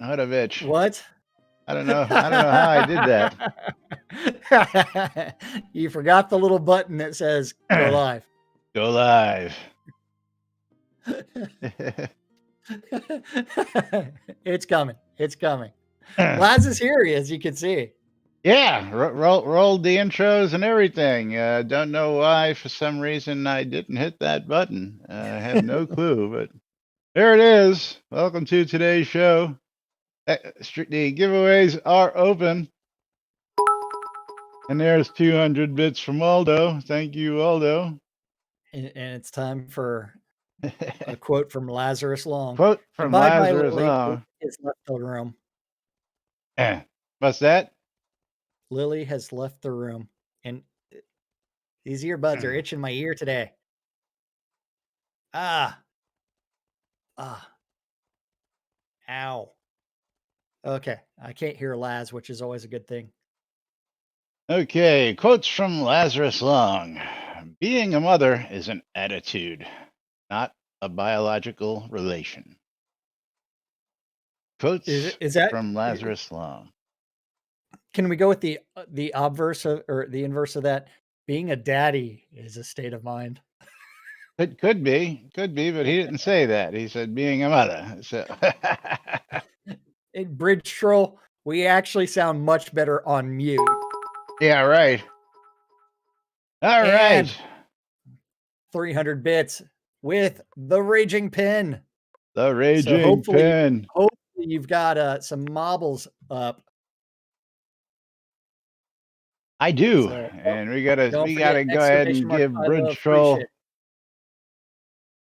What a bitch. What? I don't know. I don't know how I did that. You forgot the little button that says go live. Go live. It's coming. It's coming. Laz is here, as you can see. Yeah, rolled the intros and everything. Don't know why, for some reason, I didn't hit that button. I have no clue, but there it is. Welcome to today's show. The giveaways are open. And there's 200 bits from Aldo. Thank you, Aldo. And it's time for a quote from Lazarus Long. Quote from Lazarus Long. Has left the room. What's that? Lily has left the room, and these earbuds are itching my ear today. Ow. Okay, I can't hear Laz, which is always a good thing. Okay, quotes from Lazarus Long. Being a mother is an attitude, not a biological relation. Quotes is that from Lazarus Long. Can we go with the obverse or the inverse of that? Being a daddy is a state of mind. It could be, but he didn't say that. He said being a mother. So in Bridge Troll, we actually sound much better on mute. Yeah, right. All right. 300 bits with the Raging Pin. The Raging Pin. Hopefully you've got some marbles up. I do, and we gotta go ahead and give Bridge Troll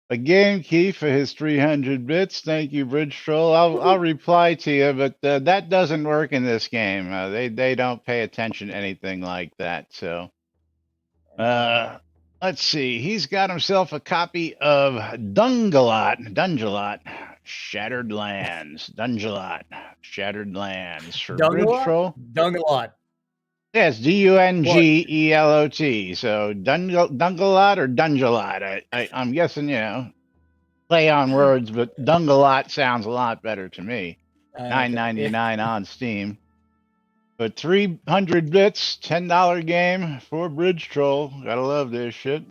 a game key for his 300 bits. Thank you, Bridge Troll. I'll reply to you, but that doesn't work in this game. They don't pay attention to anything like that. So, let's see. He's got himself a copy of Dungelot, Shattered Lands, Dungelot, Shattered Lands for Bridge Troll. Dungelot. Yes, Dungelot. So Dungelot or Dungelot. I'm guessing, play on words, but Dungelot sounds a lot better to me. $9.99 on Steam. But 300 bits, $10 game for Bridge Troll. Gotta love this shit.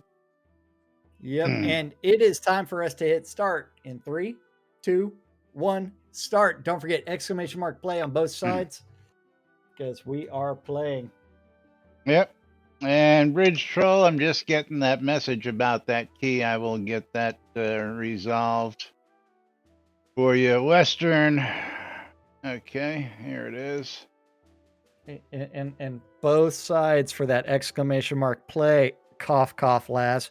Yep, and it is time for us to hit start in 3, 2, 1, start. Don't forget exclamation mark play on both sides. Because we are playing. Yep. And Bridge Troll, I'm just getting that message about that key. I will get that resolved for you. Western. Okay, here it is. And both sides for that exclamation mark play. Cough, cough, Laz.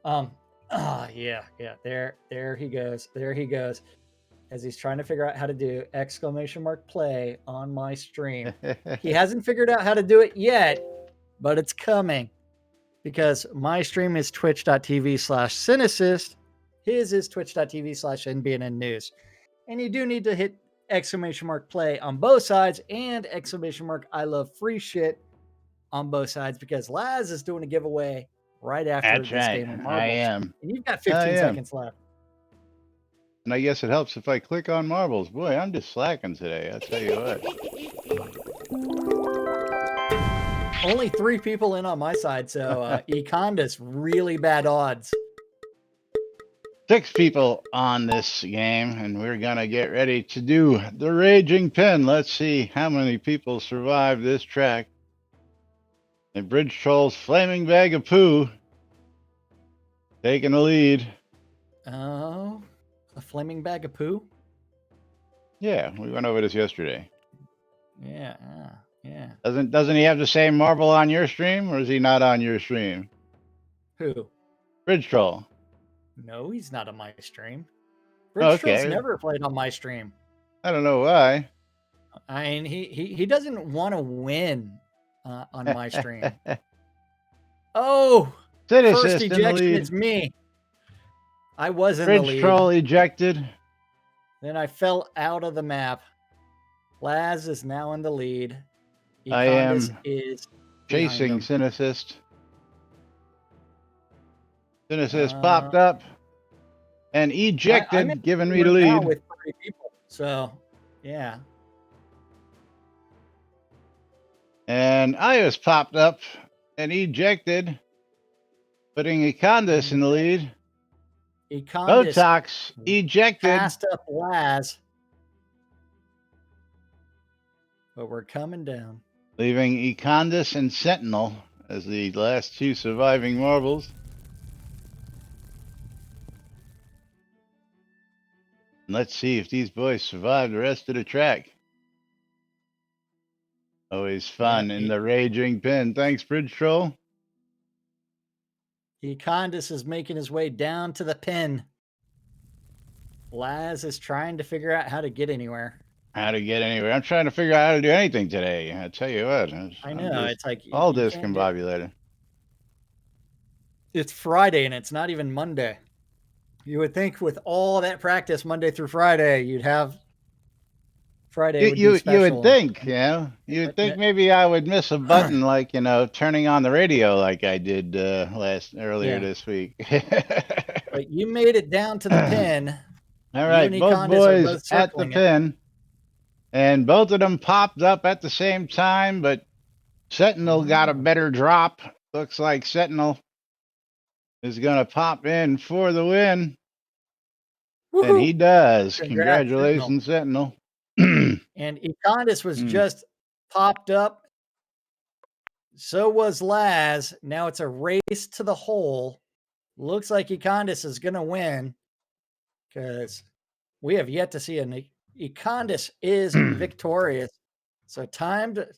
Yeah. There he goes. As he's trying to figure out how to do exclamation mark play on my stream. He hasn't figured out how to do it yet, but it's coming because my stream is twitch.tv/Cynicist. His is twitch.tv/NBNN News. And you do need to hit exclamation mark play on both sides and exclamation mark I love free shit on both sides because Laz is doing a giveaway right after this game of marbles. I am. And you've got 15 seconds left. And I guess it helps if I click on marbles. Boy, I'm just slacking today. I'll tell you what. Only 3 people in on my side, so Econda's really bad odds. 6 people on this game, and we're gonna get ready to do the Raging Pin. Let's see how many people survive this track. And Bridge Troll's Flaming Bag of Poo taking the lead. Oh. A flaming bag of poo? Yeah, we went over this yesterday. Yeah. Doesn't he have the same marble on your stream, or is he not on your stream? Who? Bridge Troll. No, he's not on my stream. Bridge Troll's never played on my stream. I don't know why. I mean, he doesn't want to win on my stream. Oh, first ejection is me. I was in the lead. Bridge Troll ejected. Then I fell out of the map. Laz is now in the lead. I am chasing Cynicist. Cynicist popped up and ejected, giving me the lead. With 3 people, so Yeah. And Ios popped up and ejected, putting Econdas in the lead. Econdas Botox ejected. passed up Laz. But we're coming down. Leaving Econdas and Sentinel as the last two surviving marbles. And let's see if these boys survive the rest of the track. Always fun in the raging pin. Thanks, Bridge Troll. Econdas is making his way down to the pin. Laz is trying to figure out how to get anywhere. How to get anywhere. I'm trying to figure out how to do anything today. I tell you what. I know. It's like all discombobulated. It's Friday and it's not even Monday. You would think with all that practice Monday through Friday, you'd have Friday would be special. You would think, you would think maybe I would miss a button like, turning on the radio like I did earlier this week. But you made it down to the pin. All right, both boys at the pin. And both of them popped up at the same time, but Sentinel got a better drop. Looks like Sentinel is going to pop in for the win. Woo-hoo. And he does. Congratulations, Sentinel. And Econdas was just popped up. So was Laz. Now it's a race to the hole. Looks like Econdas is going to win because we have yet to see an Econdas is victorious. So time to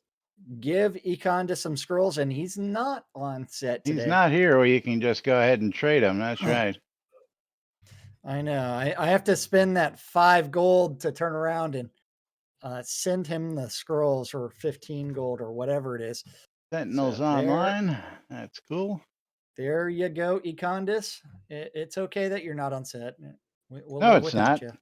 give Econdas some scrolls, and he's not on set today. He's not here where you can just go ahead and trade him. That's right. I know. I have to spend that 5 gold to turn around and send him the scrolls or 15 gold or whatever it is. Sentinel's online. That's cool. There you go, Econdas. It's okay that you're not on set. We'll no, it's not. You.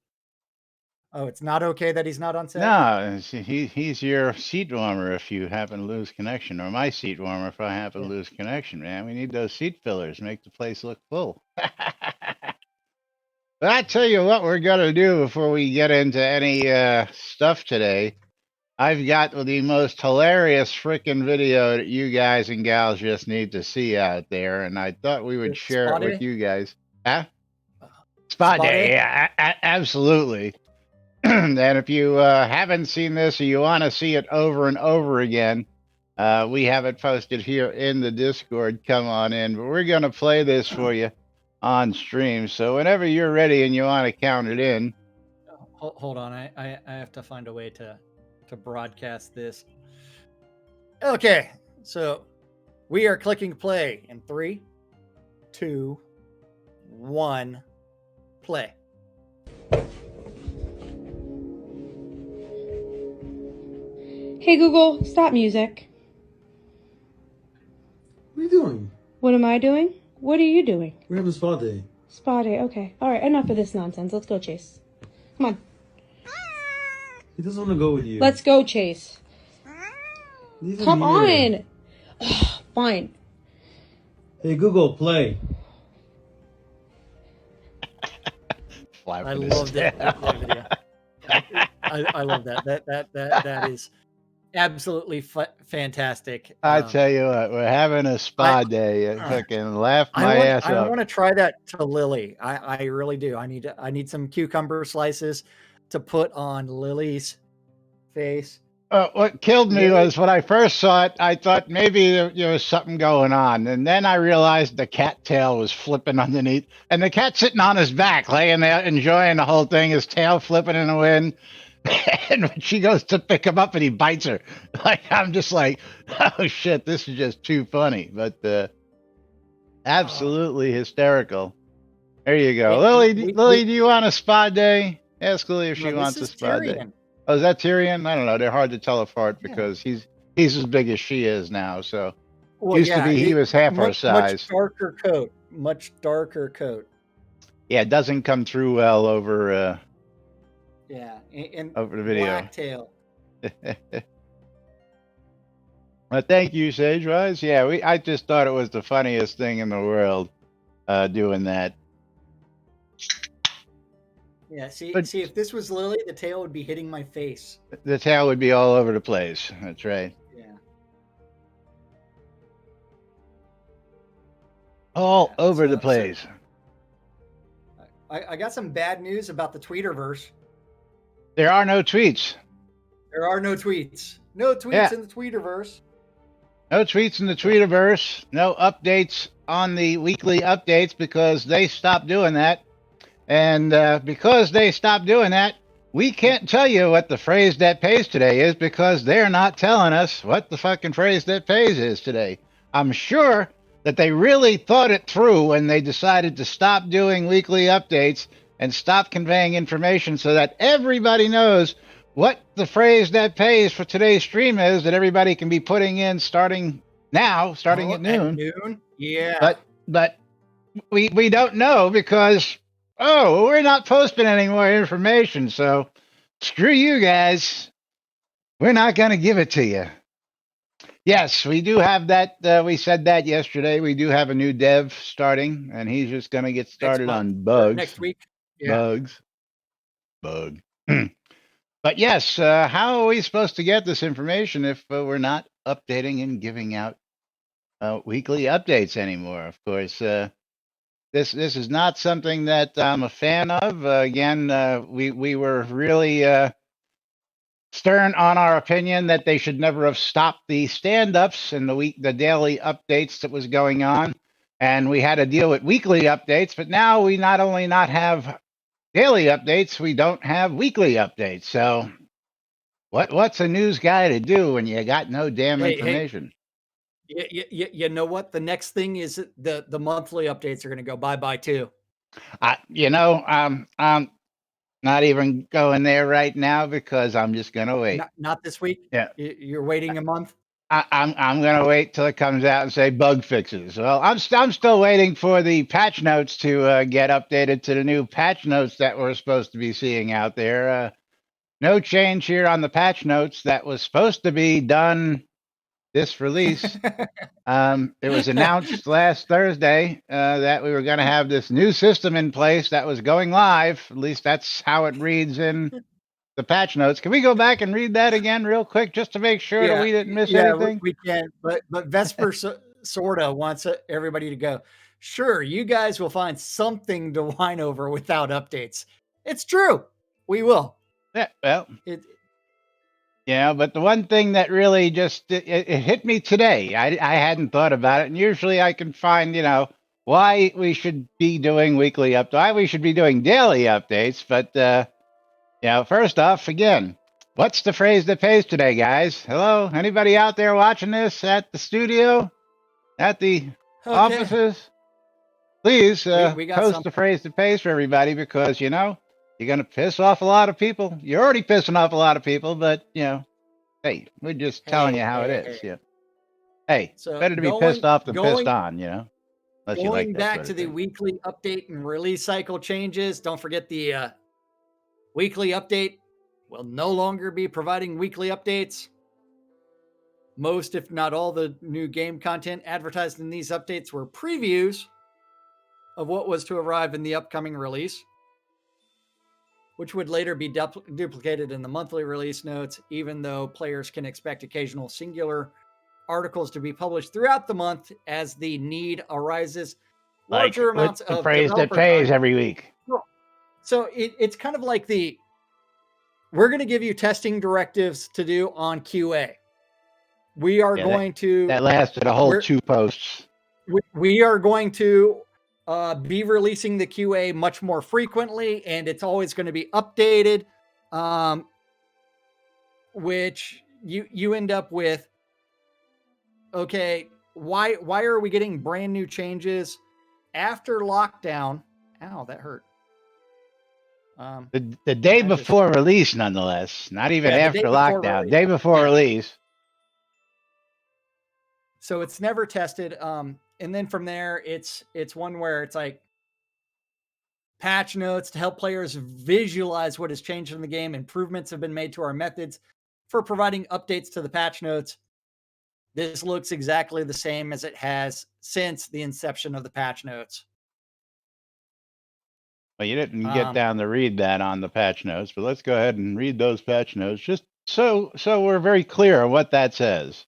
Oh, it's not okay that he's not on set? No, he's your seat warmer if you happen to lose connection, or my seat warmer if I happen to lose connection, man. We need those seat fillers, make the place look full. But I tell you what we're going to do before we get into any stuff today. I've got the most hilarious freaking video that you guys and gals just need to see out there, and I thought we would share it with you guys. Huh? Spot Day, yeah, absolutely. And if you haven't seen this or you want to see it over and over again, we have it posted here in the Discord. Come on in. But we're going to play this for you on stream. So whenever you're ready and you want to count it in. Hold on. I have to find a way to broadcast this. Okay. So we are clicking play in 3, 2, 1, play. Hey Google, stop music. What are you doing? What am I doing? What are you doing? We're having spa day. Spa day, okay. Alright, enough of this nonsense. Let's go, Chase. Come on. He doesn't want to go with you. Let's go, Chase. Come on! Fine. Hey Google, play. I love that video. I love that. That is absolutely fantastic. I tell you what, we're having a spa day. I fucking laugh my ass off. I want to try that to Lily. I really do. I need some cucumber slices to put on Lily's face. What killed me was when I first saw it, I thought maybe there was something going on. And then I realized the cat tail was flipping underneath. And the cat's sitting on his back, laying there, enjoying the whole thing, his tail flipping in the wind. And when she goes to pick him up and he bites her, I'm just like, oh shit, this is just too funny. But absolutely hysterical. There you go. Lily, do you want a spa day? Ask Lily if she wants a spa day. Oh, is that Tyrion? I don't know. They're hard to tell apart because he's as big as she is now. So used to be he was half her size. Much darker coat. Yeah, it doesn't come through well over and over the video. Black tail. Well, thank you, Sagewise. Yeah, I just thought it was the funniest thing in the world doing that. Yeah, see, But if this was Lily, the tail would be hitting my face. the tail would be all over the place. That's right. Yeah. All Yeah, over the place. I got some bad news about the Tweeterverse. There are no tweets. There are no tweets. No tweets Yeah. in the Tweeterverse. No tweets in the Tweeterverse. No updates on the weekly updates because they stopped doing that. And because they stopped doing that, we can't tell you what the phrase that pays today is because they're not telling us what the fucking phrase that pays is today. I'm sure that they really thought it through when they decided to stop doing weekly updates and stop conveying information so that everybody knows what the phrase that pays for today's stream is that everybody can be putting in starting now, starting at noon. Yeah. But we don't know because we're not posting any more information, so screw you guys. We're not going to give it to you. Yes, we do have that. We said that yesterday. We do have a new dev starting, and he's just going to get started on bugs. Next week. Yeah. Bug. But yes, how are we supposed to get this information if we're not updating and giving out weekly updates anymore? Of course, this is not something that I'm a fan of. Again, we were really stern on our opinion that they should never have stopped the stand-ups and the daily updates that was going on, and we had to deal with weekly updates. But now we not only not have daily updates, we don't have weekly updates. So what's a news guy to do when you got no damn information? You know what? The next thing is the monthly updates are going to go bye-bye too. I'm not even going there right now because I'm just going to wait. Not this week? Yeah. You're waiting a month? I'm going to wait till it comes out and say bug fixes. Well, I'm still waiting for the patch notes to get updated to the new patch notes that we're supposed to be seeing out there. No change here on the patch notes that was supposed to be done this release. It was announced last Thursday that we were going to have this new system in place that was going live. At least that's how it reads in the patch notes. Can we go back and read that again real quick just to make sure that we didn't miss anything? We can. But Vesper sorta wants everybody to go, sure, you guys will find something to whine over without updates. It's true. We will. Yeah, well, but the one thing that really just it hit me today, I hadn't thought about it, and usually I can find why we should be doing weekly updates, why we should be doing daily updates. But first off, again, what's the phrase that pays today, guys? Hello, anybody out there watching this at the studio, at the offices? Please post the phrase that pays for everybody because you're going to piss off a lot of people. You're already pissing off a lot of people, but, hey, we're just telling you how it is. Yeah. Hey, so better to be pissed off than pissed on, Going back to the weekly update and release cycle changes, don't forget the weekly update will no longer be providing weekly updates. Most, if not all, the new game content advertised in these updates were previews of what was to arrive in the upcoming release, which would later be duplicated in the monthly release notes, even though players can expect occasional singular articles to be published throughout the month as the need arises. Larger amounts of phrase that pays every week. So it's kind of like we're going to give you testing directives to do on QA. We are going to... That lasted a whole 2 posts. We are going to be releasing the QA much more frequently, and it's always going to be updated, which you end up with, okay, why are we getting brand new changes after lockdown? Ow, that hurt. The day before release, nonetheless, not even after lockdown, day before release. So it's never tested. And then from there, it's one where it's like patch notes to help players visualize what has changed in the game. Improvements have been made to our methods for providing updates to the patch notes. This looks exactly the same as it has since the inception of the patch notes. Well, you didn't get down to read that on the patch notes, but let's go ahead and read those patch notes just so we're very clear on what that says.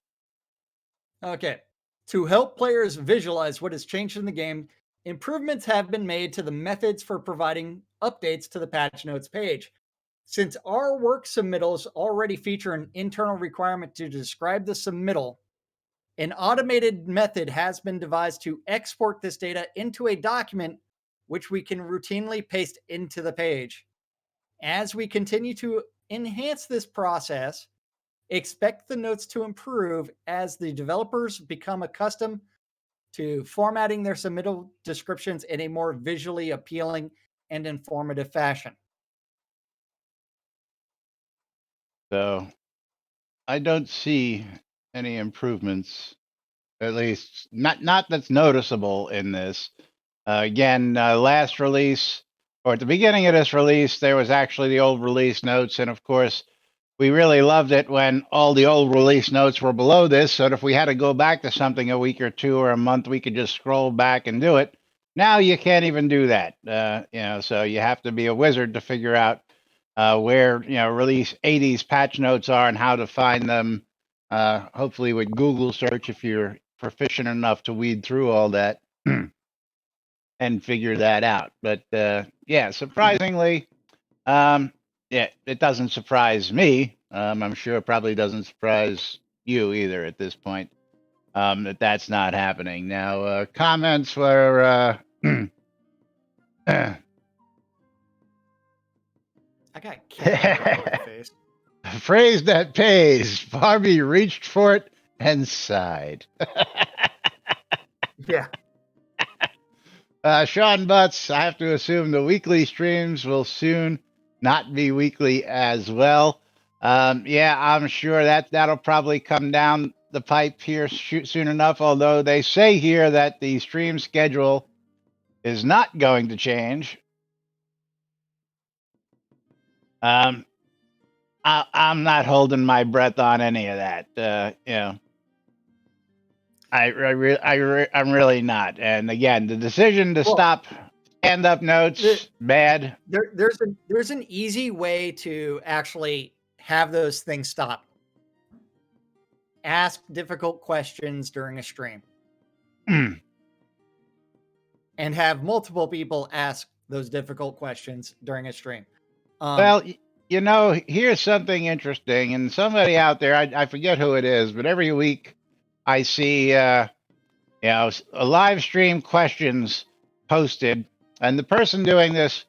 Okay. To help players visualize what has changed in the game, improvements have been made to the methods for providing updates to the patch notes page. Since our work submittals already feature an internal requirement to describe the submittal, an automated method has been devised to export this data into a document which we can routinely paste into the page. As we continue to enhance this process, expect the notes to improve as the developers become accustomed to formatting their submittal descriptions in a more visually appealing and informative fashion. So I don't see any improvements, at least not that's noticeable in this. Again, last release, or at the beginning of this release, there was actually the old release notes, and of course, we really loved it when all the old release notes were below this, so that if we had to go back to something a week or two or a month, we could just scroll back and do it. Now you can't even do that, so you have to be a wizard to figure out where release 80s patch notes are and how to find them. Hopefully with Google search, if you're proficient enough to weed through all that and figure that out. But yeah, surprisingly, yeah, it doesn't surprise me. I'm sure it probably doesn't surprise you either at this point, that's not happening. Now, comments were I got cat over the face. a phrase that pays. Barbie reached for it and sighed. Yeah. Sean Butts, I have to assume the weekly streams will soon not be weekly as well. Yeah, I'm sure that'll probably come down the pipe here soon enough, although they say here that the stream schedule is not going to change. I'm not holding my breath on any of that. I'm really not. And again, the decision to stop stand-up notes, bad. There's an easy way to actually have those things stop. Ask difficult questions during a stream. And have multiple people ask those difficult questions during a stream. Well, here's something interesting. And somebody out there, I forget who it is, but every week I see, a live stream questions posted. And the person doing this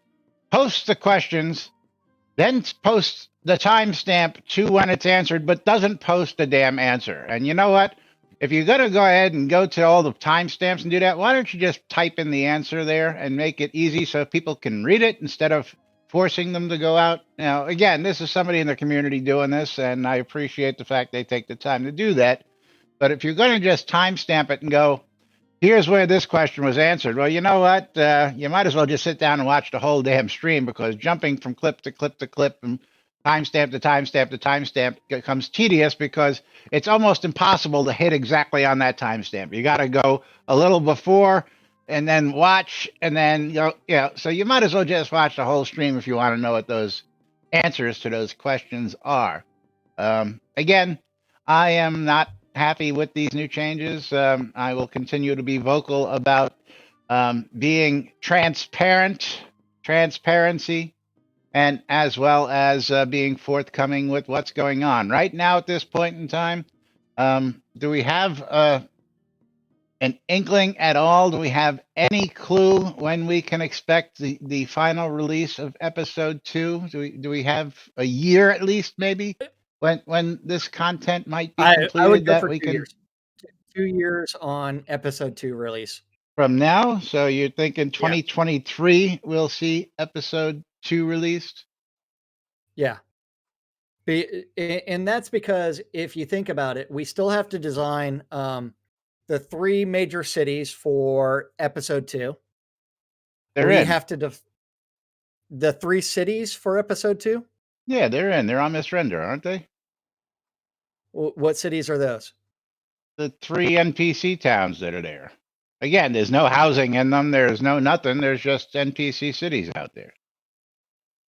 posts the questions, then posts the timestamp to when it's answered, but doesn't post the damn answer. And you know what? If you're going to go ahead and go to all the timestamps and do that, why don't you just type in the answer there and make it easy so people can read it instead of forcing them to go out? Now, again, this is somebody in the community doing this, and I appreciate the fact they take the time to do that. But if you're going to just timestamp it and go, here's where this question was answered. Well, you know what? You might as well just sit down and watch the whole damn stream, because jumping from clip to clip to clip and timestamp to timestamp to timestamp becomes tedious, because it's almost impossible to hit exactly on that timestamp. You got to go a little before and then watch, and then, so you might as well just watch the whole stream if you want to know what those answers to those questions are. Again, I am not happy with these new changes. I will continue to be vocal about being transparency, and as well as being forthcoming with what's going on. Right now, at this point in time, do we have an inkling at all? Do we have any clue when we can expect the final release of episode 2? Do we have a year at least, maybe, when this content might be completed? I would go that for we 2 can years. 2 years on episode 2 release. from now. So you're thinking 2023 we'll see episode 2 released? Yeah. And that's because if you think about it, we still have to design the 3 major cities for episode 2. They're we in. have to the 3 cities for episode 2. Yeah, they're in. They're on this render, aren't they? What cities are those? The 3 NPC towns that are there. again, there's no housing in them. There's no nothing. There's just NPC cities out there.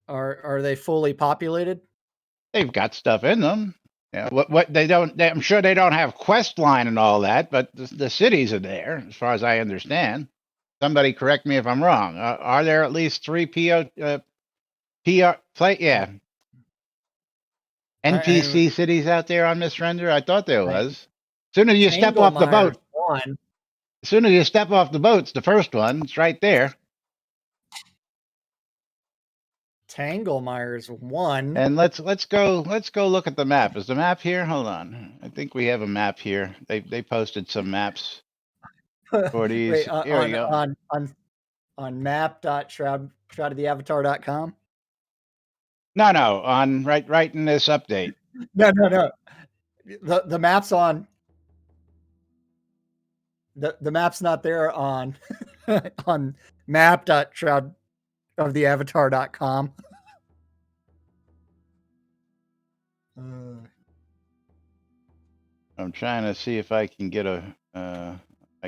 Are they fully populated? They've got stuff in them. Yeah, what they don't. I'm sure they don't have quest line and all that, but the cities are there, as far as I understand. Somebody correct me if I'm wrong. Are there at least 3 PR play? Yeah, NPC cities out there on Miss Render? I thought there was. As soon as you step off the boat, as soon as you step off the boat, it's the first one. It's right there. Tanglemeyer's 1. And let's go look at the map. Is the map here? Hold on. I think we have a map here. They posted some maps for these. Wait, Here we go. On map.shroudoftheavatar.com? No, on right in this update. No. The map's on. The map's not there on on map.shroudoftheavatar.com. I'm trying to see if I can get a. I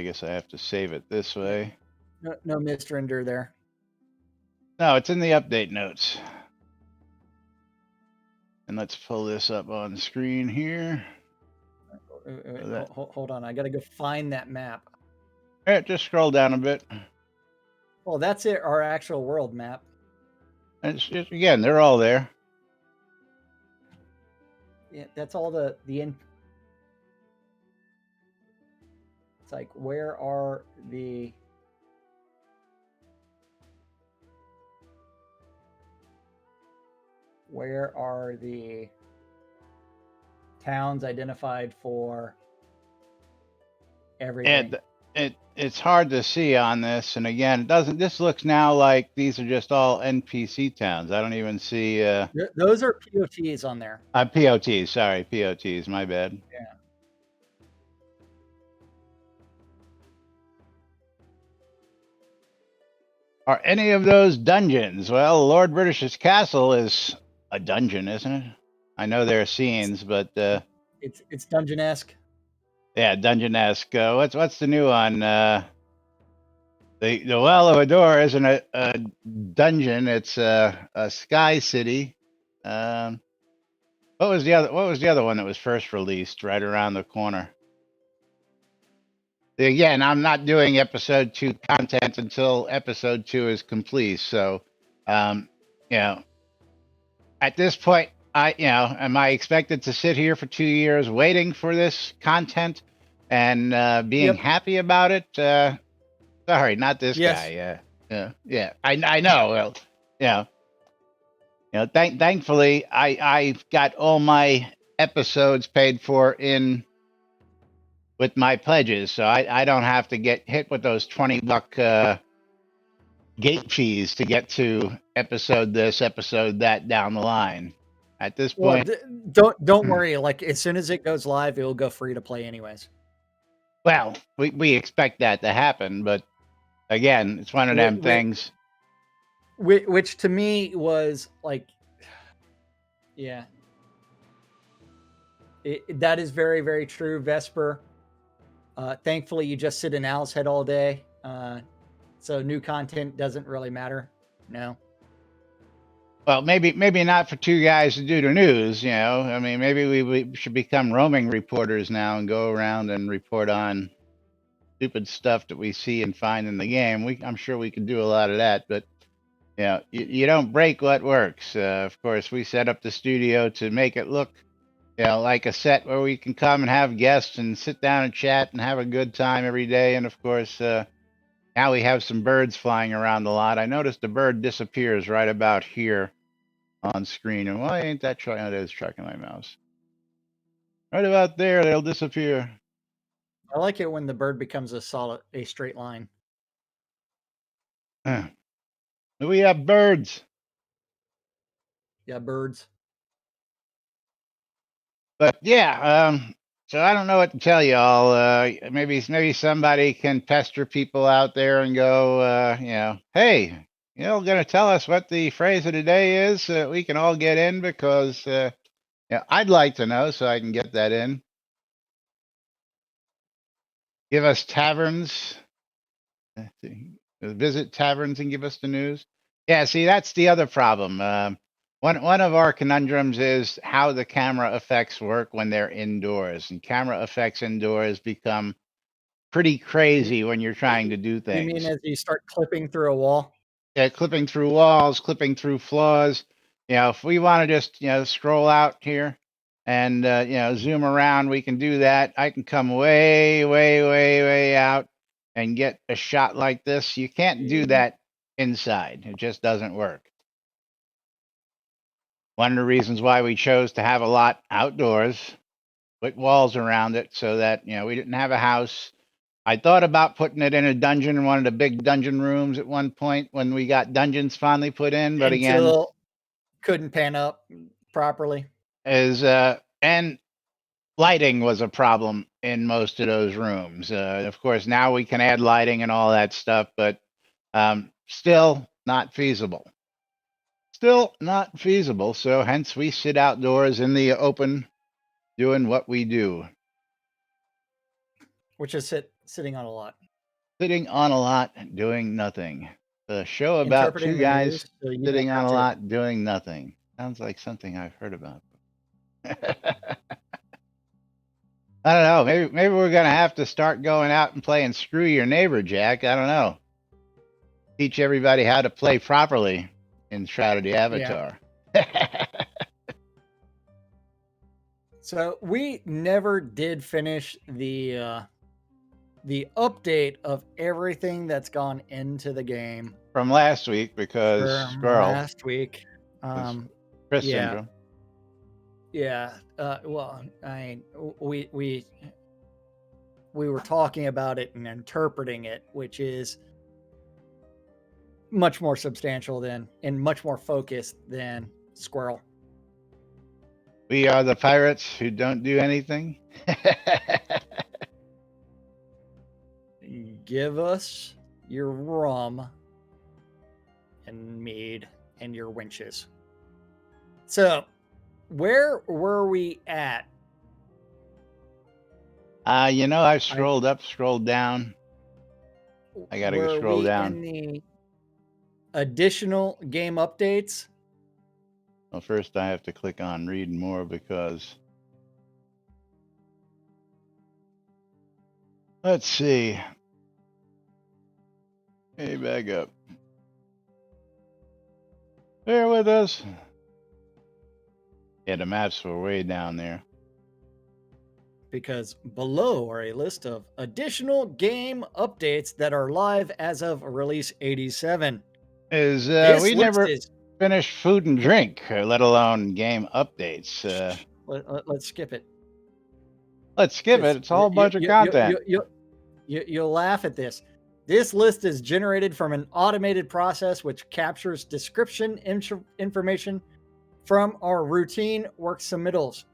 guess I have to save it this way. No Mr. Ender there. No, it's in the update notes. And let's pull this up on screen here. Hold on, I gotta go find that map. All right, just scroll down a bit. Well, that's it. Our actual world map. And it's just, again, they're all there. Yeah, that's all the It's like, where are the towns identified for everything? It's hard to see on this, and again, it doesn't. This looks now like these are just all NPC towns. I don't even see. Those are POTs on there. POTs. Sorry, POTs. My bad. Yeah. Are any of those dungeons? Well, Lord British's castle is a dungeon, isn't it? I know there are scenes, but it's dungeon-esque. Yeah, dungeon-esque. What's the new one? The Well of Ador isn't a dungeon. It's a sky city. What was the other one that was first released right around the corner? Again, I'm not doing episode 2 content until episode 2 is complete. So, at this point, am I expected to sit here for 2 years waiting for this content and being happy about it? Sorry, not this guy. Yeah. I know. Well, thankfully, I've got all my episodes paid for with my pledges, so I don't have to get hit with those $20 gate fees to get to episode this, episode that down the line. At this point, don't worry. Like, as soon as it goes live, it will go free to play anyways. Well, we expect that to happen, but again, it's one of them things. Which to me was like, yeah, that is very, very true, Vesper. Thankfully, you just sit in Al's head all day, so new content doesn't really matter. No. Well, maybe not for 2 guys to do the news. I mean, maybe we should become roaming reporters now and go around and report on stupid stuff that we see and find in the game. I'm sure we can do a lot of that, but you don't break what works. Of course, we set up the studio to make it look like a set where we can come and have guests and sit down and chat and have a good time every day. And of course, now we have some birds flying around a lot. I noticed the bird disappears right about here on screen. And why ain't that tracking? It is tracking my mouse. Right about there, they'll disappear. I like it when the bird becomes a straight line. We have birds. Yeah, birds. But yeah, so I don't know what to tell y'all. Maybe somebody can pester people out there and go, hey, going to tell us what the phrase of the day is so that we can all get in, because I'd like to know so I can get that in. Give us taverns Visit taverns and give us the news. Yeah, see, that's the other problem. One of our conundrums is how the camera effects work when they're indoors, and camera effects indoors become pretty crazy when you're trying to do You mean things. as you start clipping through a wall? Yeah, clipping through walls, clipping through floors. If we want to just scroll out here and zoom around, we can do that. I can come way, way, way, way out and get a shot like this. You can't do that inside. It just doesn't work. One of the reasons why we chose to have a lot outdoors, put walls around it so that we didn't have a house. I thought about putting it in a dungeon in one of the big dungeon rooms at one point when we got dungeons finally put in, but again, Until couldn't pan up properly. And lighting was a problem in most of those rooms. Of course, now we can add lighting and all that stuff, but still not feasible. Still not feasible. So hence we sit outdoors in the open doing what we do. Which is sitting on a lot. Sitting on a lot, doing nothing. The show about two guys sitting on a lot, doing nothing. Sounds like something I've heard about. I don't know. Maybe we're gonna have to start going out and playing Screw Your Neighbor, Jack. I don't know. Teach everybody how to play properly in Shroud of the Avatar. Yeah. So we never did finish the update of everything that's gone into the game from last week because last week. Chris syndrome. Yeah. Well, we were talking about it and interpreting it, which is much more substantial and much more focused than Squirrel. We are the pirates who don't do anything. Give us your rum and mead and your winches. So, where were we at? I've scrolled up, scrolled down. I gotta go scroll down. In the additional game updates? Well, first I have to click on read more because let's see. Hey, back up. Bear with us. Yeah, the maps were way down there. Because below are a list of additional game updates that are live as of release 87. We never finished food and drink, let alone game updates. Let's skip it. Let's skip it. It's all a bunch of content. You'll laugh at this. This list is generated from an automated process which captures description information from our routine work submittals.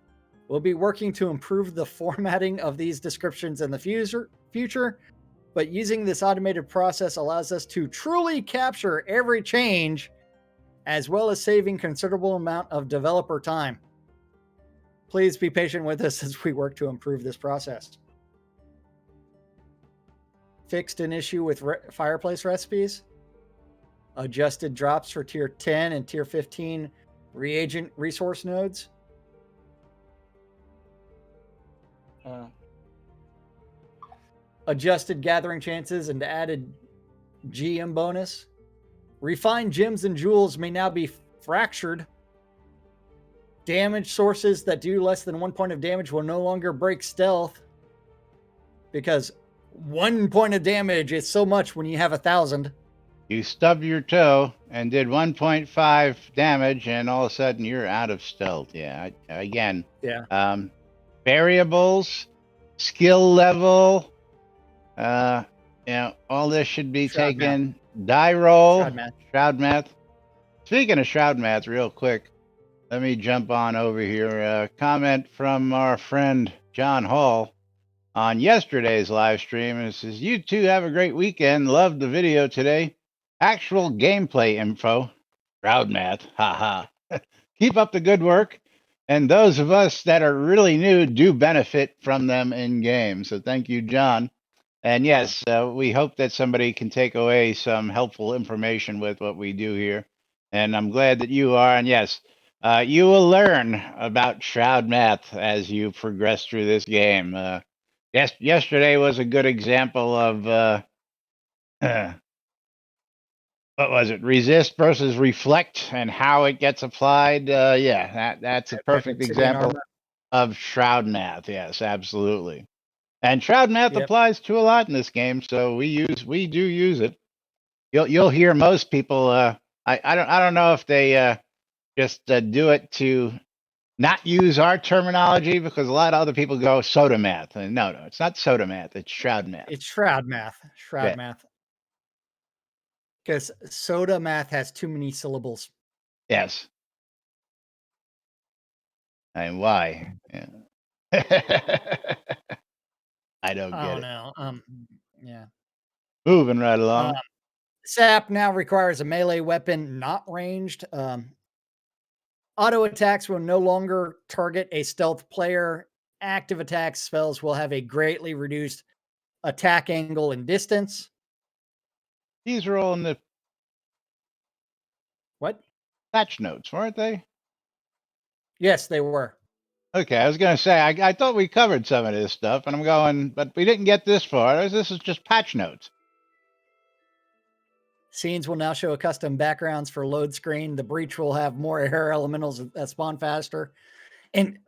We'll be working to improve the formatting of these descriptions in the future, but using this automated process allows us to truly capture every change, as well as saving considerable amount of developer time. Please be patient with us as we work to improve this process. Fixed an issue with fireplace recipes. Adjusted drops for tier 10 and tier 15 reagent resource nodes. Adjusted gathering chances and added GM bonus. Refined gems and jewels may now be fractured. Damage sources that do less than 1 point of damage will no longer break stealth, because 1 point of damage is so much when you have 1,000. You stub your toe and did 1.5 damage, and all of a sudden you're out of stealth. Yeah, again. Yeah. Variables, skill level. All this should be Shroud taken. Math. Die roll. Shroud math. Speaking of Shroud math, real quick, let me jump on over here. Comment from our friend John Hall on yesterday's live stream. It says, "You two have a great weekend. Loved the video today. Actual gameplay info. Shroud math. Haha. Keep up the good work. And those of us that are really new do benefit from them in game." So thank you, John. And yes, we hope that somebody can take away some helpful information with what we do here. And I'm glad that you are. And yes, you will learn about Shroud math as you progress through this game. Yesterday was a good example of what was it? Resist versus reflect and how it gets applied. Yeah, that's a perfect Obsidian example armor. of Shroud math. Yes, absolutely. And Shroud math Yep. applies to a lot in this game, so we do use it. You'll hear most people. I don't know if they just do it to not use our terminology, because a lot of other people go soda math, and no, it's not soda math. It's Shroud math. It's Shroud math. Shroud Yeah. math. Because soda math has too many syllables. Yes. And why? Yeah. I don't I get don't it. know. Yeah. Moving right along. SAP now requires a melee weapon not ranged. Auto attacks will no longer target a stealth player. Active attack spells will have a greatly reduced attack angle and distance. These are all in the What? patch notes, weren't they? Yes, they were. Okay, I was going to say, I thought we covered some of this stuff, and I'm going, but we didn't get this far. This is just patch notes. Scenes will now show custom backgrounds for load screen. The breach will have more air elementals that spawn faster. And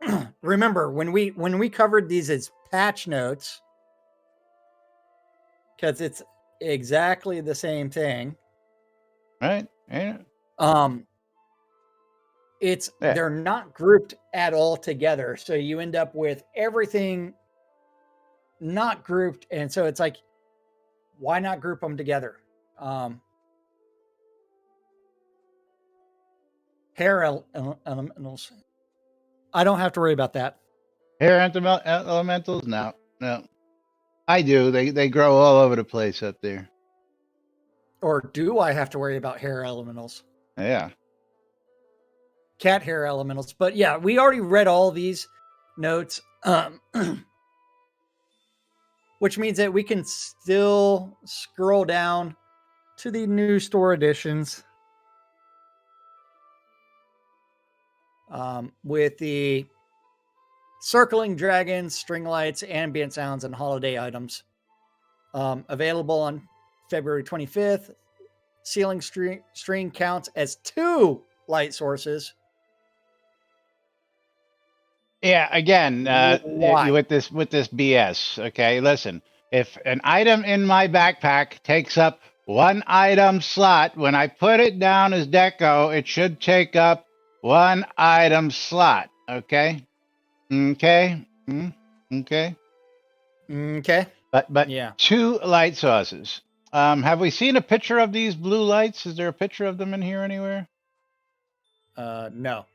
remember, when we covered these as patch notes, because it's exactly the same thing. Right? Yeah. Yeah. They're not grouped at all together. So you end up with everything not grouped. And so it's like, why not group them together? Hair elementals. I don't have to worry about that. Hair elementals? No. I do. They grow all over the place up there. Or do I have to worry about hair elementals? Yeah. Cat hair elementals. But yeah, we already read all these notes, which means that we can still scroll down to the new store editions with the circling dragons, string lights, ambient sounds, and holiday items. Available on February 25th. Ceiling string counts as 2 light sources. Yeah, again, Why? with this BS. Okay, listen. If an item in my backpack takes up 1 item slot, when I put it down as deco, it should take up 1 item slot. Okay. Okay. Okay. Okay. But yeah, 2 light sources. Have we seen a picture of these blue lights? Is there a picture of them in here anywhere? no.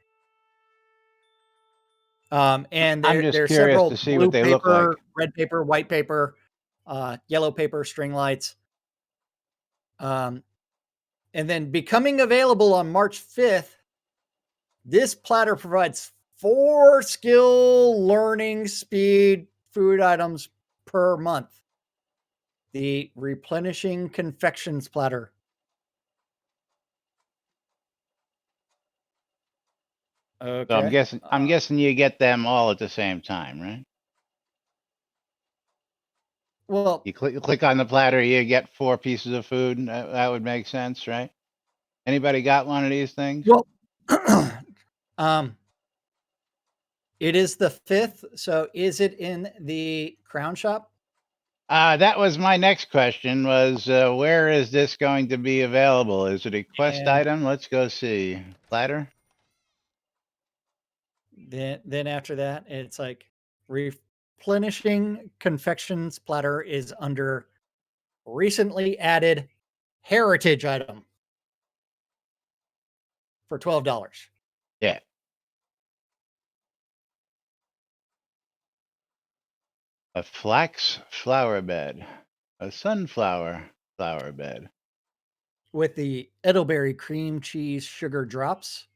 And I'm just there's curious several to see blue what they paper, look like. red paper, white paper, yellow paper, string lights. And then becoming available on March 5th, this platter provides 4 skill learning speed food items per month. The replenishing confections platter. Okay. So I'm guessing you get them all at the same time, right? Well, You click on the platter, you get 4 pieces of food. That would make sense, right? Anybody got one of these things? well, it is the 5th. So is it in the Crown Shop? That was my next question. Was where is this going to be available? Is it a quest item? Let's go see. Platter. Then after that, it's like replenishing confections platter is under recently added heritage item for $12. Yeah. A flax flower bed. A sunflower flower bed. With the Edelberry cream cheese sugar drops,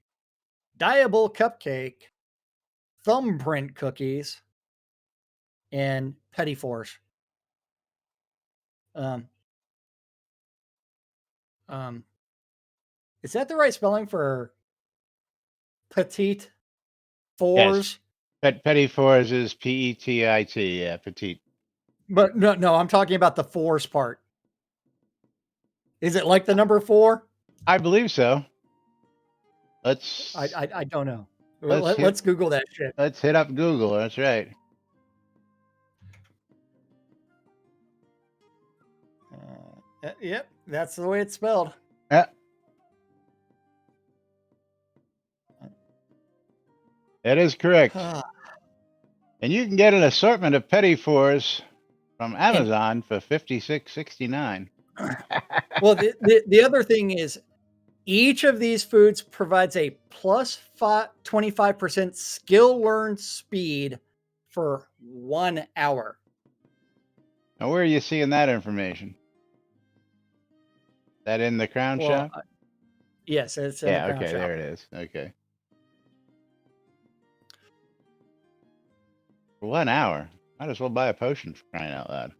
Diable cupcake, thumbprint cookies, and Petit Fours. Um, is that the right spelling for petite fours? Yes. Petit fours is P-E-T-I-T. Yeah, petite. But no, I'm talking about the fours part. Is it like the number 4? I believe so. Let's I don't know. let's Let's Google that shit. let's hit up Google. That's right. Yep, that's the way it's spelled. Yeah. That is correct. And you can get an assortment of petit fours from Amazon for $56.69. Well, the other thing is, each of these foods provides a plus 25% skill learned speed for 1 hour. Now, where are you seeing that information? That in the Crown Shop? Yes, it's in the Crown okay, Shop. there it is. Okay. For 1 hour, might as well buy a potion for crying out loud.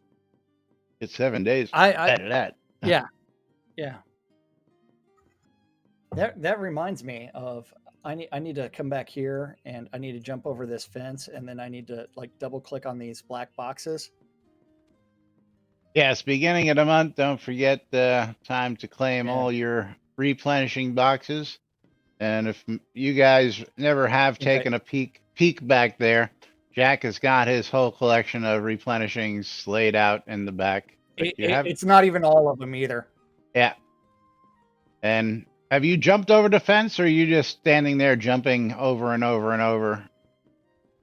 Get 7 days out of that. Yeah. That reminds me of I need to come back here and I need to jump over this fence and then I need to like double click on these black boxes. Yes, beginning of the month, don't forget time to claim all your replenishing boxes. And if you guys never have taken a peek back there, Jack has got his whole collection of replenishings laid out in the back. It's not even all of them either. Yeah. And have you jumped over the fence, or are you just standing there jumping over and over and over?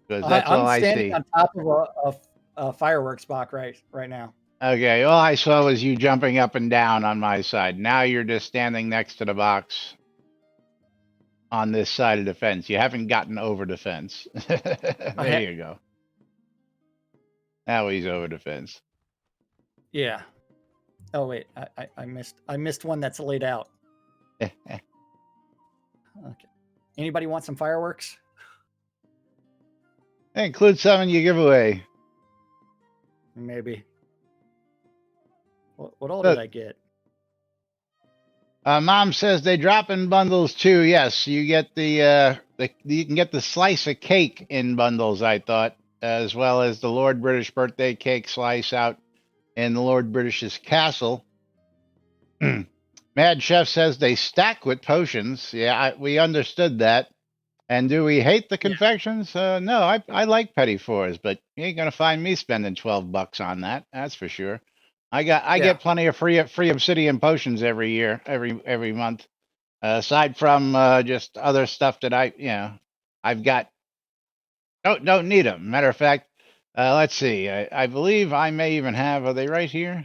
Because that's all I see. I'm standing on top of a fireworks box right now. Okay, all I saw was you jumping up and down on my side. Now you're just standing next to the box on this side of the fence. You haven't gotten over the fence. There you go. Now he's over the fence. Yeah. Oh wait, I missed one that's laid out. Okay. Anybody want some fireworks? Include some in your giveaway. Maybe. What all did I get? Mom says they drop in bundles too. Yes, you get the you can get the slice of cake in bundles, I thought, as well as the Lord British birthday cake slice out in the Lord British's castle. Mad Chef says they stack with potions. Yeah, we understood that. And do we hate the confections? No, I like petit fours, but you ain't gonna find me spending $12 on that. That's for sure. I get plenty of free Obsidian potions every year, every month. Aside from just other stuff that I've got. Don't need them. Matter of fact, let's see. I believe I may even have. Are they right here?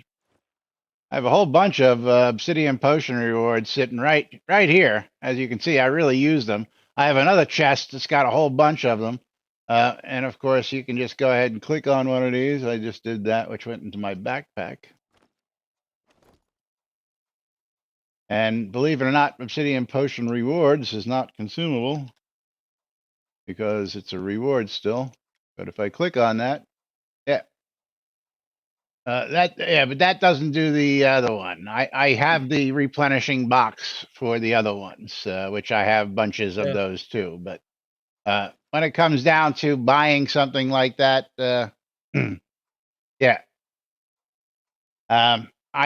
I have a whole bunch of Obsidian potion rewards sitting right here. As you can see, I really use them. I have another chest that's got a whole bunch of them. And of course, you can just go ahead and click on one of these. I just did that, which went into my backpack. And believe it or not, Obsidian Potion Rewards is not consumable because it's a reward still. But if I click on that, but that doesn't do the other one. I have the replenishing box for the other ones, which I have bunches of those too. But when it comes down to buying something like that, I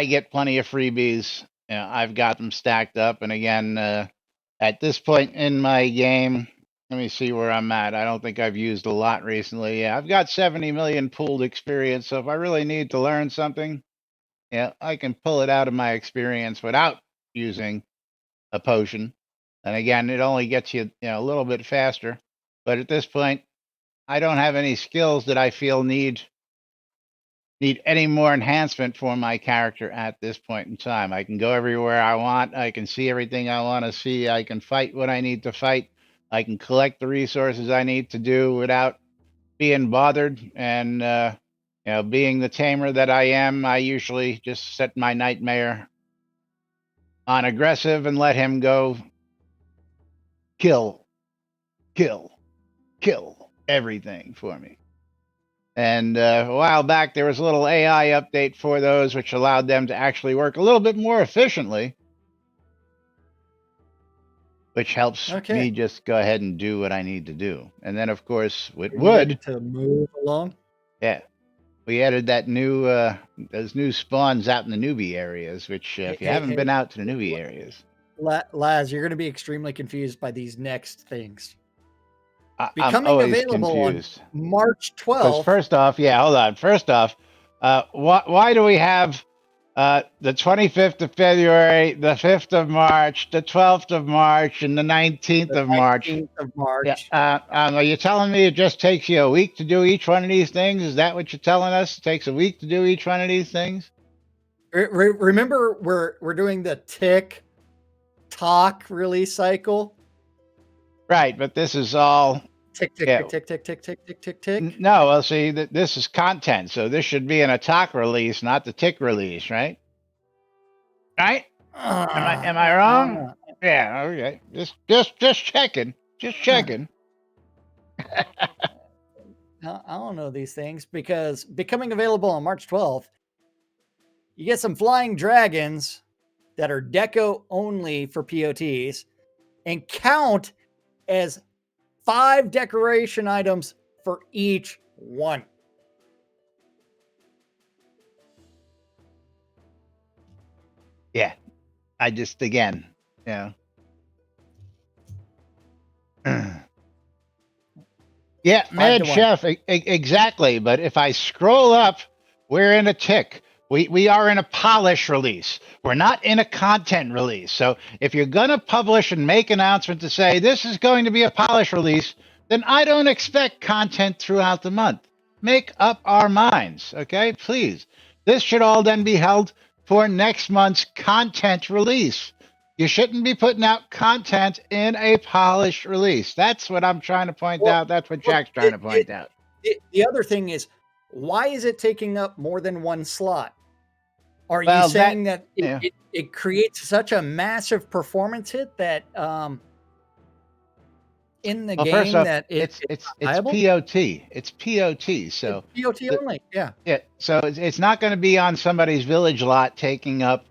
get plenty of freebies. I've got them stacked up. And again, at this point in my game, let me see where I'm at. I don't think I've used a lot recently. Yeah, I've got 70 million pooled experience. So if I really need to learn something, I can pull it out of my experience without using a potion. And again, it only gets you, a little bit faster. But at this point, I don't have any skills that I feel need any more enhancement for my character at this point in time. I can go everywhere I want. I can see everything I want to see. I can fight what I need to fight. I can collect the resources I need to do without being bothered. And, being the tamer that I am, I usually just set my nightmare on aggressive and let him go kill everything for me. And a while back, there was a little AI update for those, which allowed them to actually work a little bit more efficiently, which helps me just go ahead and do what I need to do. And then, of course, with wood to move along. Yeah, we added that new those new spawns out in the newbie areas. Which, if you haven't been out to the newbie areas, Laz, you're going to be extremely confused by these next things. I'm always confused. On March 12th. Because first off, hold on. First off, why do we have the 25th of February, the 5th of March, the 12th of March, and the 19th of March? 19th of March. Yeah. Are you telling me it just takes you a week to do each one of these things? Is that what you're telling us? It takes a week to do each one of these things? Remember, we're doing the TikTok release cycle. Right, but this is all tick, tick, tick, tick, tick, tick, tick, tick, tick. No, well, see, this is content, so this should be an attack release, not the tick release, right? Right? Am I wrong? Yeah, okay. Just checking. Just checking. I don't know these things because becoming available on March 12th, you get some flying dragons that are deco only for POTs and count as 5 decoration items for each one. Yeah. I just, again, yeah, Mad Chef, exactly. But if I scroll up, we're in a tick. We are in a polish release. We're not in a content release. So if you're going to publish and make announcement to say this is going to be a polish release, then I don't expect content throughout the month. Make up our minds, okay? Please. This should all then be held for next month's content release. You shouldn't be putting out content in a polished release. That's what I'm trying to point out. That's what Jack's trying to point out. The other thing is, why is it taking up more than one slot? Are you saying that it creates such a massive performance hit that in the game first off, that it's POT. It's POT. So it's POT only. Yeah. Yeah. So it's not going to be on somebody's village lot taking up,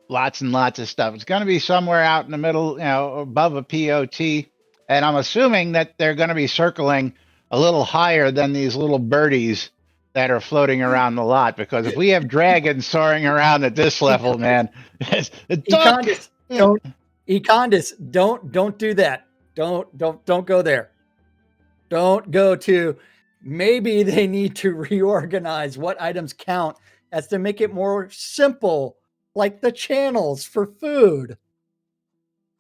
lots and lots of stuff. It's going to be somewhere out in the middle, above a POT. And I'm assuming that they're going to be circling a little higher than these little birdies that are floating around the lot. Because if we have dragons soaring around at this level, man, Econdis, don't do that. Don't go there. Don't go to. Maybe they need to reorganize what items count as to make it more simple, like the channels for food,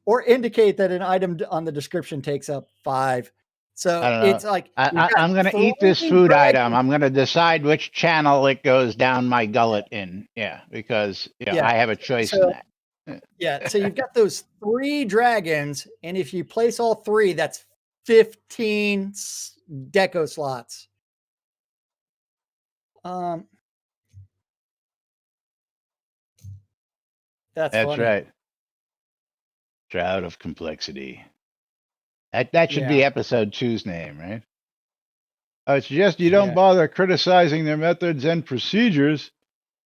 or indicate that an item on the description takes up 5. So it's like I'm going to eat this food item. I'm going to decide which channel it goes down my gullet in. Yeah, because I have a choice in that. Yeah, so you've got those 3 dragons, and if you place all 3, that's 15 deco slots. That's funny. Right. Shroud of Complexity. That should be episode 2's name, right? I would suggest you don't bother criticizing their methods and procedures.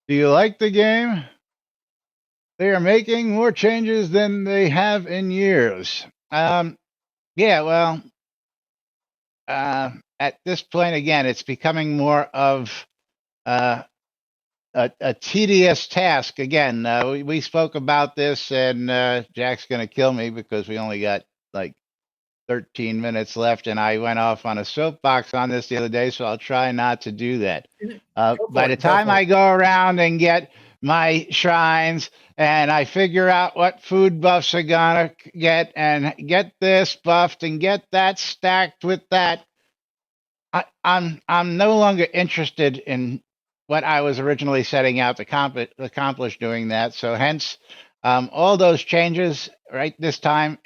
Do you like the game? They are making more changes than they have in years. At this point, again, it's becoming more of a tedious task. Again, we spoke about this, and Jack's going to kill me because we only got like 13 minutes left, and I went off on a soapbox on this the other day, so I'll try not to do that. By the time I go around and get my shrines and I figure out what food buffs are gonna get and get this buffed and get that stacked with that, I'm no longer interested in what I was originally setting out to accomplish doing that. So hence all those changes right this time,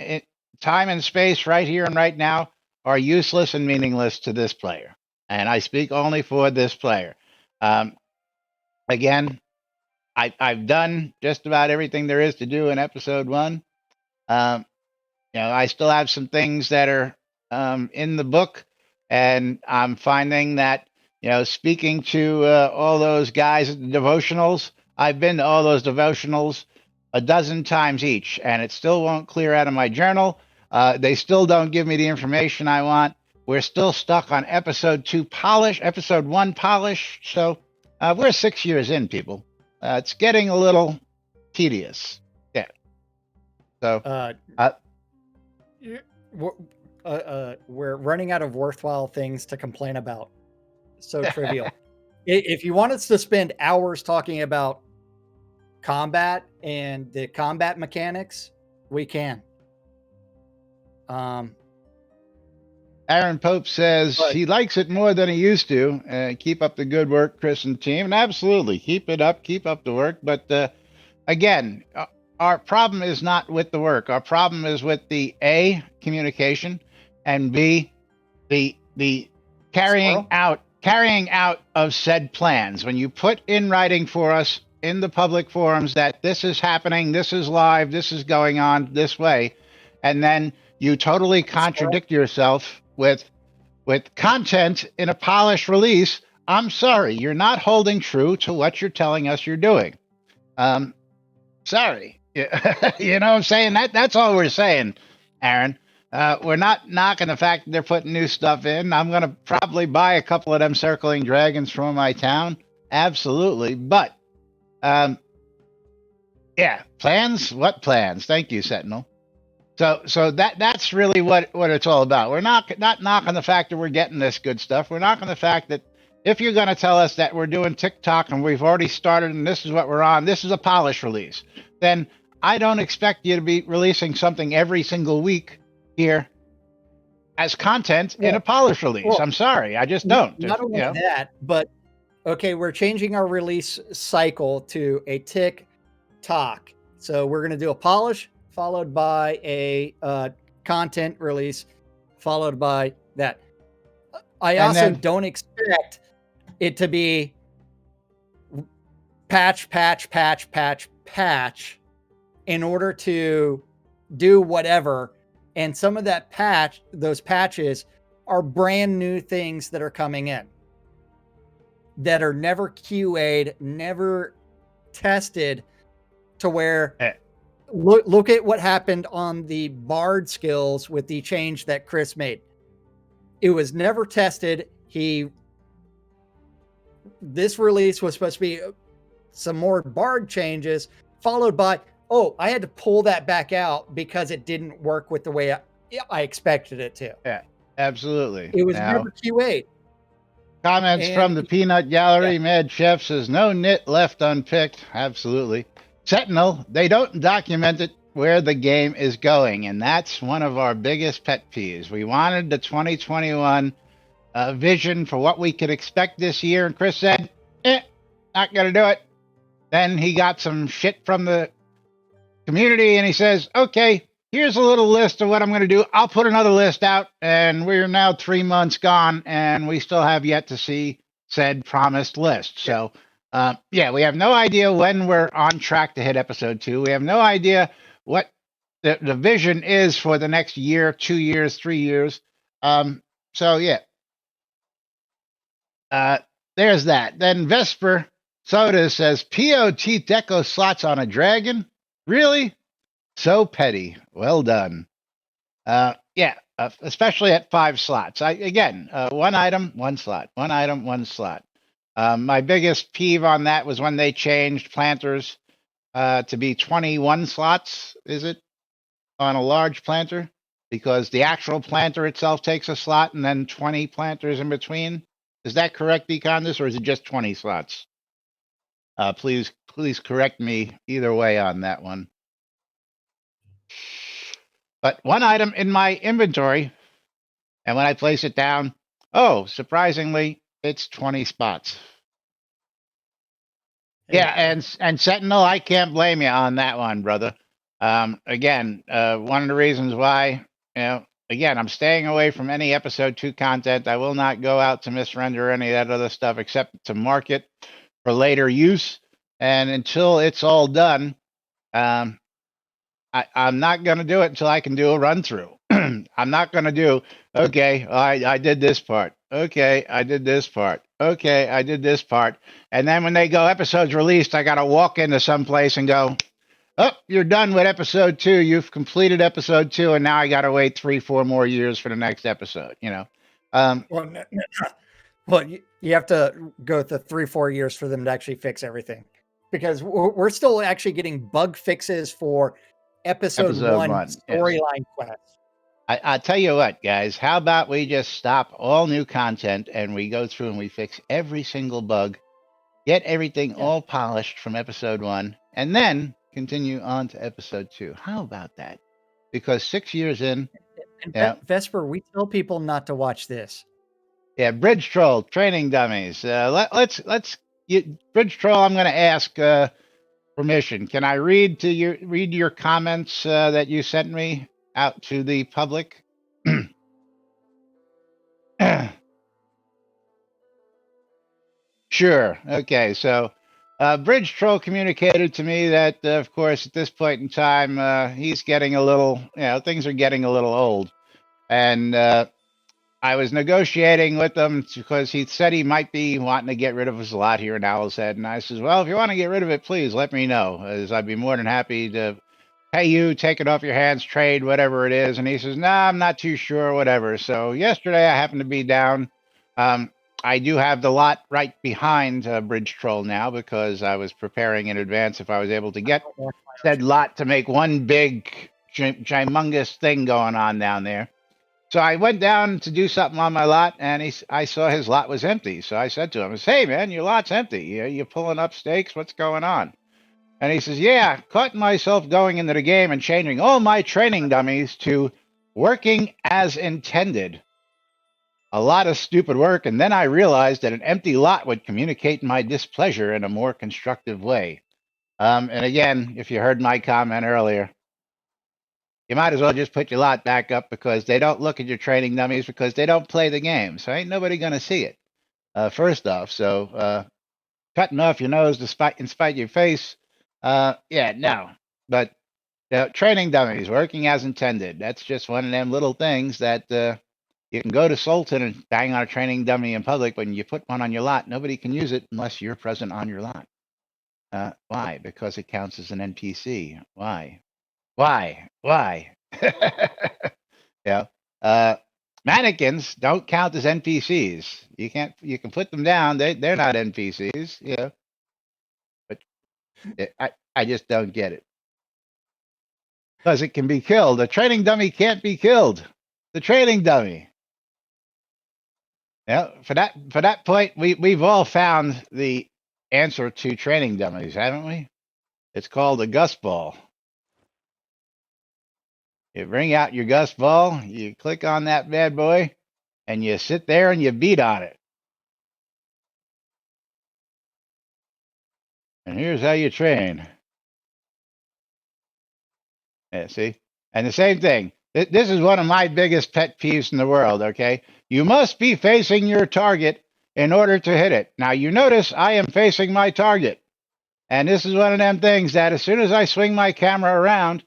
time and space right here and right now are useless and meaningless to this player. And I speak only for this player. Again, I've done just about everything there is to do in episode 1. I still have some things that are in the book, and I'm finding that speaking to all those guys at the devotionals, I've been to all those devotionals a dozen times each, and it still won't clear out of my journal. They still don't give me the information I want. We're still stuck on episode 1 polish. So we're 6 years in, people. It's getting a little tedious. Yeah. So we're running out of worthwhile things to complain about. So trivial. If you want us to spend hours talking about combat and the combat mechanics, we can. Aaron Pope says he likes it more than he used to. Keep up the good work, Chris and team. And absolutely, keep it up. Keep up the work. But again, our problem is not with the work. Our problem is with the A, communication, and B, the carrying out of said plans. When you put in writing for us in the public forums that this is happening, this is live, this is going on this way, and then you totally contradict yourself with content in a polished release, I'm sorry, you're not holding true to what you're telling us you're doing. Sorry. You know what I'm saying? That's all we're saying, Aaron. We're not knocking the fact that they're putting new stuff in. I'm going to probably buy a couple of them circling dragons from my town. Absolutely. But, yeah, plans? What plans? Thank you, Sentinel. So that's really what it's all about. We're not knocking the fact that we're getting this good stuff. We're knocking the fact that if you're going to tell us that we're doing TikTok and we've already started and this is what we're on, this is a polished release, then I don't expect you to be releasing something every single week here as content in a polished release. Well, I'm sorry, I just don't. Not only that, but okay, we're changing our release cycle to a TikTok. So we're going to do a polish followed by a content release, followed by that. I also don't expect it to be patch in order to do whatever. And some of those patches are brand new things that are coming in that are never QA'd, never tested, to where look at what happened on the Bard skills with the change that Chris made. It was never tested. This release was supposed to be some more Bard changes, followed by, I had to pull that back out because it didn't work with the way I expected it to. Yeah, absolutely. It was never QA'd. Comments from the Peanut Gallery. Yeah. Mad Chef says, no nit left unpicked. Absolutely. Sentinel, they don't document it where the game is going, and that's one of our biggest pet peeves. We wanted the 2021 vision for what we could expect this year, and Chris said, not going to do it. Then he got some shit from the community, and he says, okay, here's a little list of what I'm going to do. I'll put another list out, and we're now 3 months gone, and we still have yet to see said promised list. So, we have no idea when we're on track to hit episode 2. We have no idea what the vision is for the next year, 2 years, 3 years. There's that. Then Vesper Soda says, POT deco slots on a dragon? Really? So petty. Well done. Especially at 5 slots. One item, 1 slot. One item, 1 slot. My biggest peeve on that was when they changed planters to be 21 slots, is it, on a large planter? Because the actual planter itself takes a slot and then 20 planters in between. Is that correct, Econdis, or is it just 20 slots? Please correct me either way on that one. But 1 item in my inventory, and when I place it down, surprisingly, it's 20 spots. Yeah, and Sentinel, I can't blame you on that one, brother. One of the reasons why, I'm staying away from any episode 2 content. I will not go out to misrender any of that other stuff except to market for later use. And until it's all done, I'm not going to do it until I can do a run through. I'm not going to do, okay, I did this part. Okay, I did this part. Okay, I did this part. And then when they go episodes released, I got to walk into some place and go, oh, you're done with episode 2. You've completed episode 2, and now I got to wait 3-4 more years for the next episode, you know. Well, well, you have to go to 3-4 years for them to actually fix everything, because we're still actually getting bug fixes for episode 1 yes. storyline quests. I tell you what, guys, how about we just stop all new content and we go through and we fix every single bug, get everything all polished from episode 1, and then continue on to episode 2. How about that? Because 6 years in, and Vesper, we tell people not to watch this. Yeah, Bridge Troll training dummies. Let's Bridge Troll. I'm going to ask permission. Can I read your comments that you sent me out to the public? Sure. Okay. So, Bridge Troll communicated to me that, of course, at this point in time, he's getting a little, things are getting a little old, and I was negotiating with him because he said he might be wanting to get rid of his lot here in Owl's Head. And I says, well, if you want to get rid of it, please let me know, as I'd be more than happy to pay you, take it off your hands, trade, whatever it is. And he says, nah, I'm not too sure, whatever. So yesterday I happened to be down. I do have the lot right behind Bridge Troll now because I was preparing in advance if I was able to get said lot to make one big, gymongous thing going on down there. So I went down to do something on my lot, and I saw his lot was empty. So I said to him, hey, man, your lot's empty. You pulling up stakes? What's going on? And he says, yeah, caught myself going into the game and changing all my training dummies to working as intended. A lot of stupid work, and then I realized that an empty lot would communicate my displeasure in a more constructive way. And again, if you heard my comment earlier, you might as well just put your lot back up because they don't look at your training dummies because they don't play the game. So ain't nobody going to see it, first off. So cutting off your nose in spite of your face, no. But training dummies, working as intended. That's just one of them little things that you can go to Sultan and bang on a training dummy in public, but when you put one on your lot, nobody can use it unless you're present on your lot. Why? Because it counts as an NPC. Why? Yeah. Mannequins don't count as NPCs. You can put them down. They're not NPCs. Yeah. But I just don't get it. Because it can be killed. A training dummy can't be killed. The training dummy. Yeah. For that point, we've all found the answer to training dummies, haven't we? It's called a Gus ball. You bring out your Gus ball, you click on that bad boy, and you sit there and you beat on it. And here's how you train. Yeah, see? And the same thing. This is one of my biggest pet peeves in the world, okay? You must be facing your target in order to hit it. Now, you notice I am facing my target. And this is one of them things that as soon as I swing my camera around,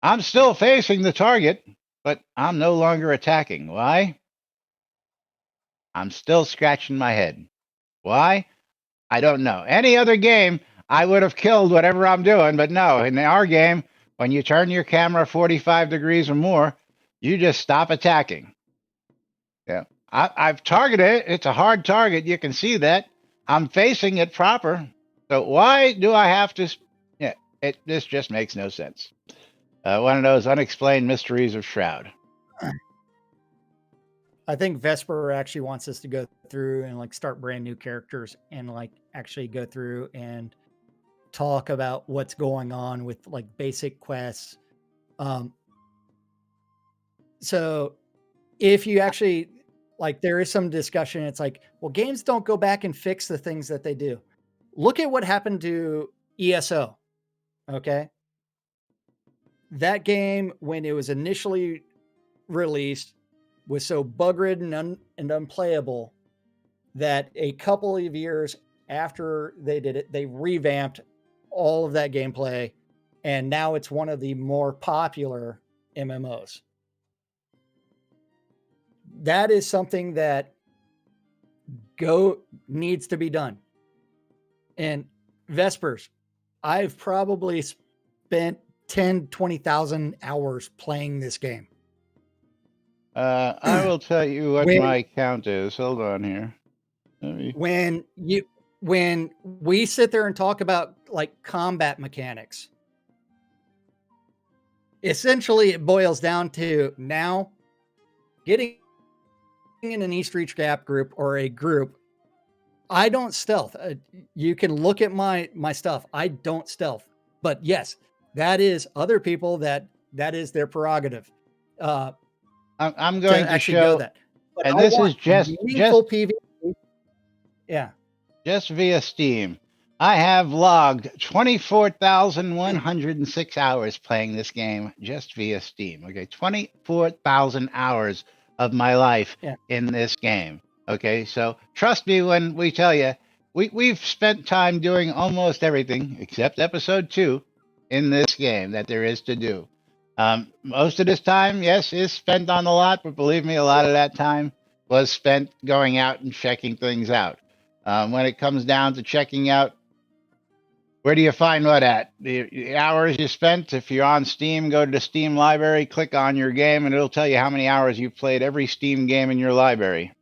I'm still facing the target, but I'm no longer attacking. Why? I'm still scratching my head. Why? I don't know. Any other game, I would have killed whatever I'm doing, but no, in our game, when you turn your camera 45 degrees or more, you just stop attacking. Yeah. I've targeted it. It's a hard target. You can see that. I'm facing it proper. So why do I have to? Yeah, this just makes no sense. One of those unexplained mysteries of Shroud. I think Vesper actually wants us to go through and like start brand new characters and like actually go through and talk about what's going on with like basic quests. So if you actually like, there is some discussion. It's like, well, games don't go back and fix the things that they do. Look at what happened to ESO. Okay. That game, when it was initially released, was so bug-ridden and unplayable that a couple of years after they did it, they revamped all of that gameplay, and now it's one of the more popular MMOs. that is something that needs to be done. And Vespers, I've probably spent 10, 20,000 hours playing this game. I will tell you what my count is. Hold on here. When we sit there and talk about like combat mechanics, essentially it boils down to now getting in an East Reach Gap group or a group. I don't stealth. You can look at my stuff. I don't stealth, but yes, that is other people that is their prerogative. I'm going to actually show go that. But and I this is want just meaningful PvP. Yeah. Just via Steam. I have logged 24,106 hours playing this game just via Steam. Okay, 24,000 hours of my life in this game. Okay, so trust me when we tell you, we've spent time doing almost everything except episode 2 in this game that there is to do. Most of this time, yes, is spent on the lot, but believe me, a lot of that time was spent going out and checking things out. When it comes down to checking out, where do you find what at? The hours you spent. If you're on Steam, go to the Steam library, click on your game, and it'll tell you how many hours you've played every Steam game in your library.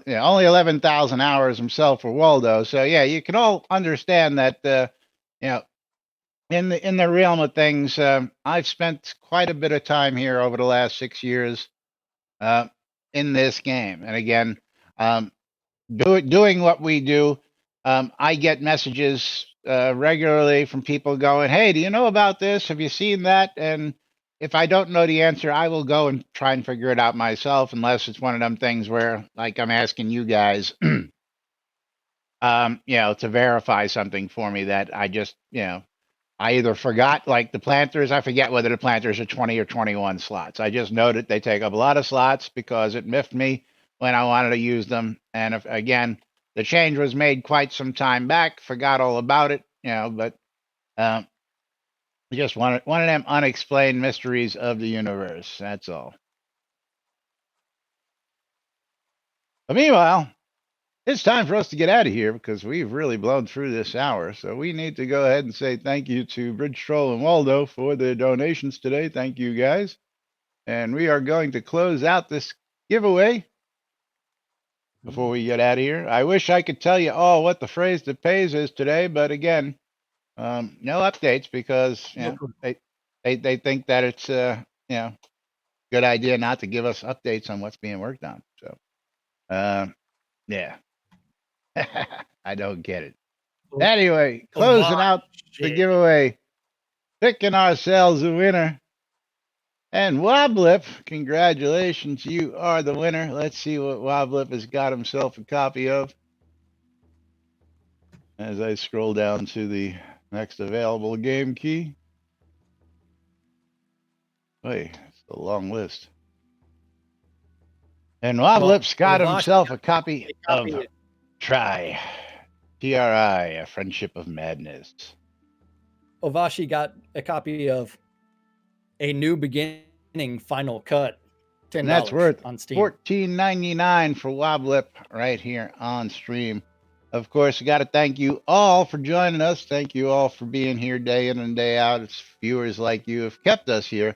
Only 11,000 hours himself for Waldo. So yeah, you can all understand that. In the realm of things, I've spent quite a bit of time here over the last 6 years in this game, and again. Doing what we do, I get messages regularly from people going, "Hey, do you know about this? Have you seen that?" And if I don't know the answer, I will go and try and figure it out myself, unless it's one of them things where, like, I'm asking you guys, to verify something for me that I just, I either forgot, like the planters. I forget whether the planters are 20 or 21 slots. I just know that they take up a lot of slots because it miffed me when I wanted to use them. And if, again, the change was made quite some time back, forgot all about it, but just one of them unexplained mysteries of the universe. That's all. But meanwhile, it's time for us to get out of here because we've really blown through this hour. So we need to go ahead and say thank you to Bridge Troll and Waldo for their donations today. Thank you, guys. And we are going to close out this giveaway before we get out of here. I wish I could tell you all what the phrase that pays is today, but again, no updates because they think that it's good idea not to give us updates on what's being worked on. So yeah. I don't get it. Anyway, closing out the giveaway, picking ourselves a winner. And Woblip, congratulations, you are the winner. Let's see what Woblip has got himself a copy of. As I scroll down to the next available game key. Hey, it's a long list. And Woblip's got himself a copy of Tri, A Friendship of Madness. Ovashi got a copy of A New Beginning Final Cut. $10 and that's worth on Steam. $14.99 for Woblip right here on stream. Of course, I got to thank you all for joining us. Thank you all for being here day in and day out. It's viewers like you have kept us here,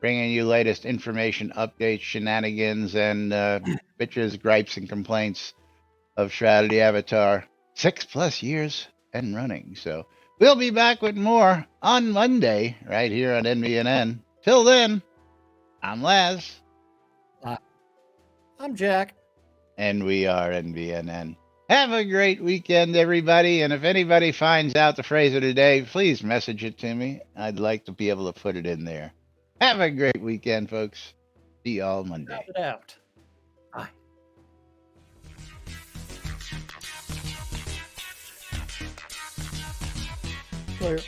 bringing you latest information, updates, shenanigans, and bitches, gripes, and complaints of Shroud the Avatar. 6+ years and running. So we'll be back with more on Monday right here on NBNN. Till then, I'm Laz. I'm Jack. And we are NBNN. Have a great weekend, everybody. And if anybody finds out the phrase of the day, please message it to me. I'd like to be able to put it in there. Have a great weekend, folks. See y'all Monday. Wrap it out. Bye. Clear.